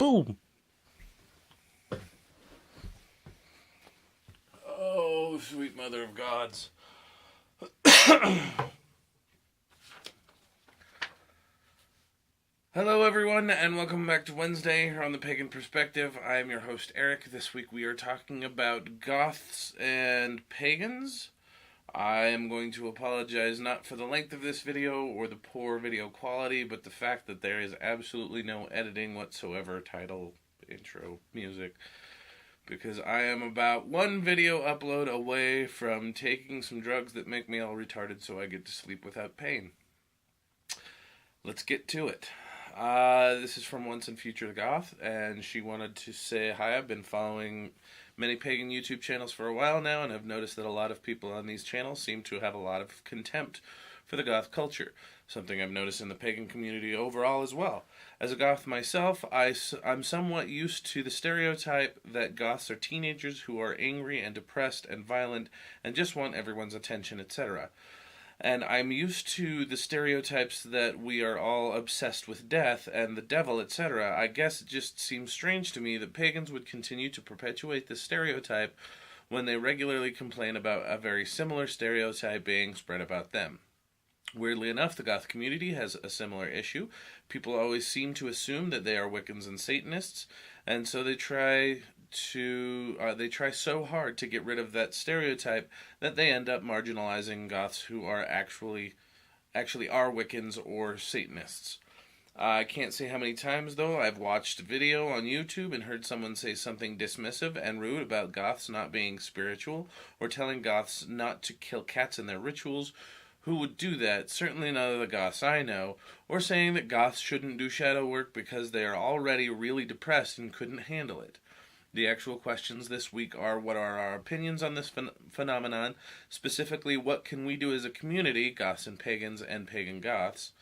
Boom. Oh, sweet mother of gods. Hello, everyone, and welcome back to Wednesday here on the Pagan Perspective. I am your host, Eric. This week we are talking about Goths and Pagans. I am going to apologize not for the length of this video or the poor video quality, but the fact that there is absolutely no editing whatsoever, title, intro, music, because I am about one video upload away from taking some drugs that make me all retarded so I get to sleep without pain. Let's get to it. This is from Once and Future Goth, and she wanted to say hi. I've been following many pagan YouTube channels for a while now, and I've noticed that a lot of people on these channels seem to have a lot of contempt for the goth culture, something I've noticed in the pagan community overall as well. As a goth myself, I'm somewhat used to the stereotype that goths are teenagers who are angry and depressed and violent and just want everyone's attention, etc. And I'm used to the stereotypes that we are all obsessed with death and the devil, etc. I guess it just seems strange to me that pagans would continue to perpetuate this stereotype when they regularly complain about a very similar stereotype being spread about them. Weirdly enough, the goth community has a similar issue. People always seem to assume that they are Wiccans and Satanists, and so they try so hard to get rid of that stereotype that they end up marginalizing goths who are actually are Wiccans or Satanists. I can't say how many times, though, I've watched a video on YouTube and heard someone say something dismissive and rude about goths not being spiritual, or telling goths not to kill cats in their rituals. Who would do that? Certainly none of the goths I know, or saying that goths shouldn't do shadow work because they are already really depressed and couldn't handle it. The actual questions this week are, what are our opinions on this phenomenon? Specifically, what can we do as a community, goths and pagans and pagan goths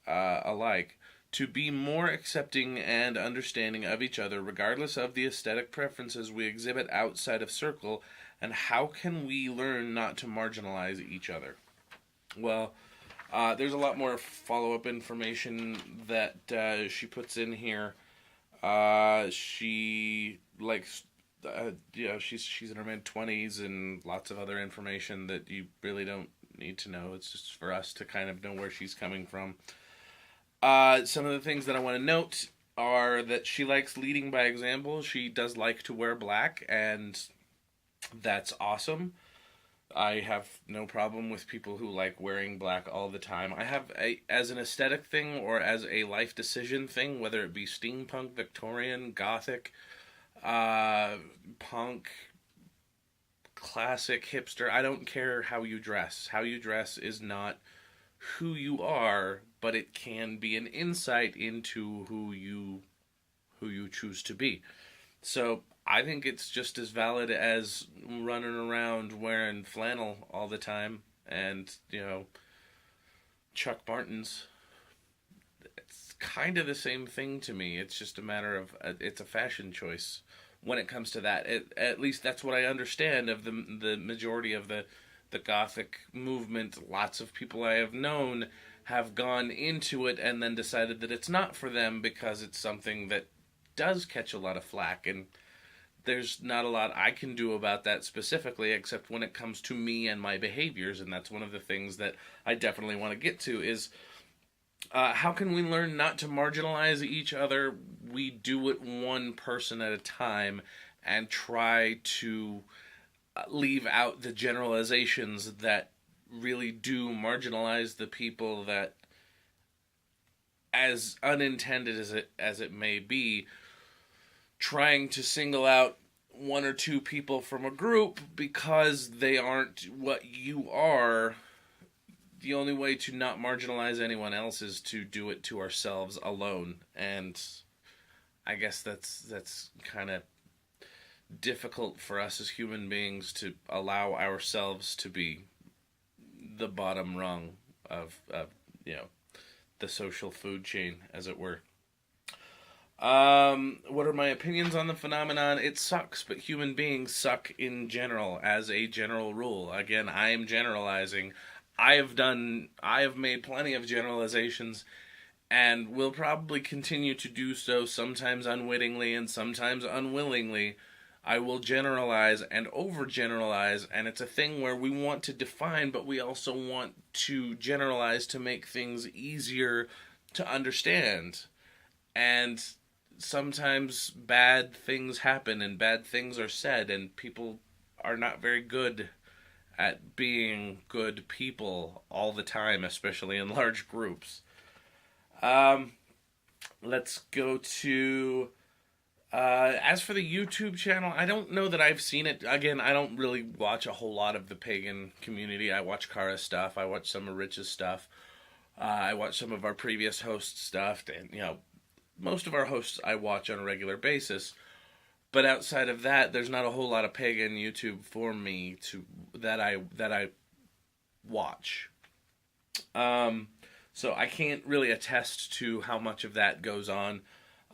alike, to be more accepting and understanding of each other, regardless of the aesthetic preferences we exhibit outside of circle, and how can we learn not to marginalize each other? Well, there's a lot more follow-up information that she puts in here. She likes, she's in her mid-20s, and lots of other information that you really don't need to know. It's just for us to kind of know where she's coming from. Some of the things that I want to note are that she likes leading by example. She does like to wear black, and that's awesome. I have no problem with people who like wearing black all the time. I have as an aesthetic thing or as a life decision thing, whether it be steampunk, Victorian, gothic, punk, classic, hipster. I don't care how you dress. How you dress is not who you are, but it can be an insight into who you choose to be. So I think it's just as valid as running around wearing flannel all the time and, Chuck Martens. It's kind of the same thing to me. It's just a matter of, it's a fashion choice when it comes to that. At least that's what I understand of the majority of the Gothic movement. Lots of people I have known have gone into it and then decided that it's not for them because it's something that does catch a lot of flack, and there's not a lot I can do about that specifically, except when it comes to me and my behaviors, and that's one of the things that I definitely want to get to is how can we learn not to marginalize each other? We do it one person at a time and try to leave out the generalizations that really do marginalize the people that, as unintended as it may be, trying to single out one or two people from a group because they aren't what you are. The only way to not marginalize anyone else is to do it to ourselves alone. And I guess that's kind of difficult for us as human beings to allow ourselves to be the bottom rung of the social food chain, as it were. What are my opinions on the phenomenon? It sucks, but human beings suck in general, as a general rule. Again, I am generalizing. I have made plenty of generalizations, and will probably continue to do so, sometimes unwittingly and sometimes unwillingly. I will generalize and overgeneralize, and it's a thing where we want to define, but we also want to generalize to make things easier to understand. And sometimes bad things happen and bad things are said, and people are not very good at being good people all the time, especially in large groups. Let's go to as for the YouTube channel, I don't know that I've seen it. Again, I don't really watch a whole lot of the pagan community. I watch Kara's stuff. I watch some of Rich's stuff. I watch some of our previous hosts' stuff. And, most of our hosts I watch on a regular basis. But outside of that, there's not a whole lot of pagan YouTube for me that I watch. So I can't really attest to how much of that goes on.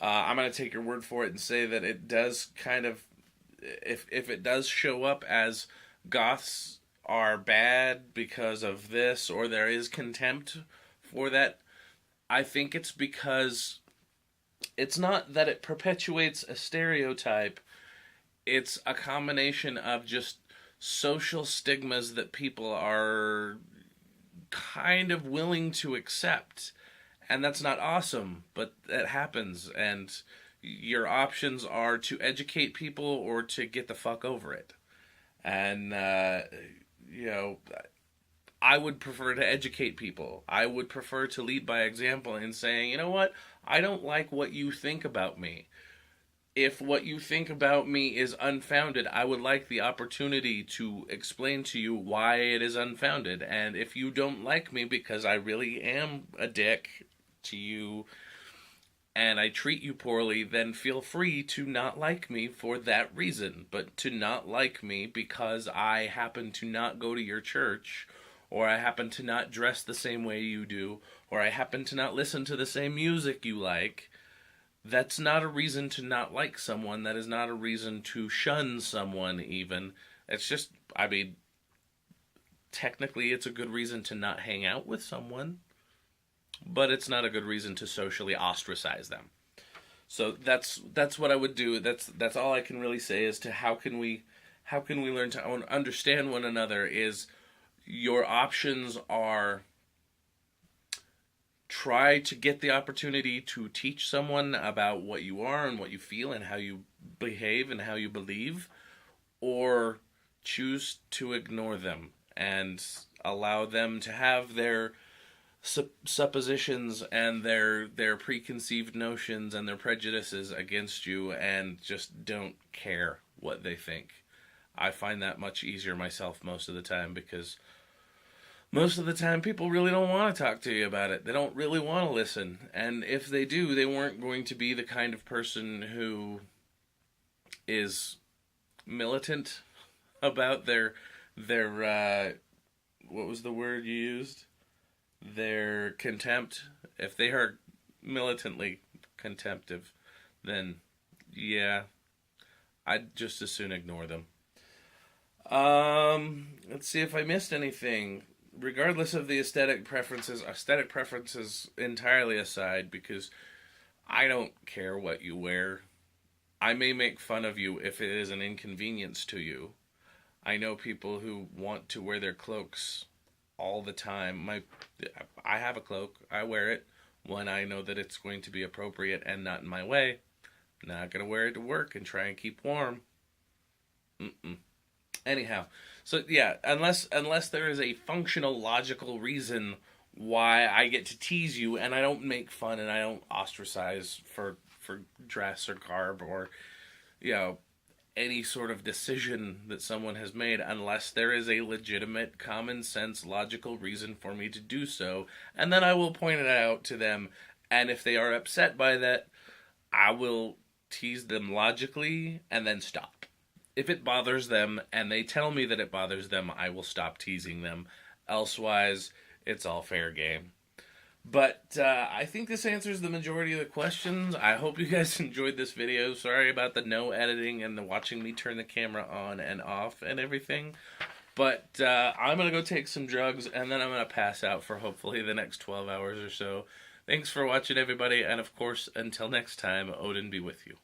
I'm going to take your word for it and say that it does kind of, if it does show up as Goths are bad because of this, or there is contempt for that, I think it's because it's not that it perpetuates a stereotype, it's a combination of just social stigmas that people are kind of willing to accept. And that's not awesome, but that happens, and your options are to educate people or to get the fuck over it. And, I would prefer to educate people. I would prefer to lead by example in saying, you know what, I don't like what you think about me. If what you think about me is unfounded, I would like the opportunity to explain to you why it is unfounded. And if you don't like me because I really am a dick to you and I treat you poorly, then feel free to not like me for that reason. But to not like me because I happen to not go to your church, or I happen to not dress the same way you do, or I happen to not listen to the same music you like, that's not a reason to not like someone. That is not a reason to shun someone, even. It's just, technically it's a good reason to not hang out with someone, but it's not a good reason to socially ostracize them. So that's what I would do. That's all I can really say as to how can we learn to understand one another. Is your options are try to get the opportunity to teach someone about what you are and what you feel and how you behave and how you believe, or choose to ignore them and allow them to have their suppositions and their preconceived notions and their prejudices against you, and just don't care what they think. I find that much easier myself most of the time, because most of the time people really don't want to talk to you about it. They don't really want to listen. And if they do, they weren't going to be the kind of person who is militant about their what was the word you used? Their contempt. If they are militantly contemptive, then yeah, I'd just as soon ignore them. Let's see if I missed anything. Regardless of the aesthetic preferences entirely aside, because I don't care what you wear. I may make fun of you if it is an inconvenience to you. I know people who want to wear their cloaks all the time. I have a cloak. I wear it when I know that it's going to be appropriate and not in my way. I'm not going to wear it to work and try and keep warm. Anyhow, so yeah, unless there is a functional, logical reason why I get to tease you, and I don't make fun and I don't ostracize for dress or garb or, any sort of decision that someone has made, unless there is a legitimate, common sense, logical reason for me to do so, and then I will point it out to them, and if they are upset by that, I will tease them logically and then stop. If it bothers them and they tell me that it bothers them, I will stop teasing them. Elsewise, it's all fair game. But I think this answers the majority of the questions. I hope you guys enjoyed this video. Sorry about the no editing and the watching me turn the camera on and off and everything. But I'm going to go take some drugs, and then I'm going to pass out for hopefully the next 12 hours or so, Thanks for watching, everybody, and of course, until next time, Odin be with you.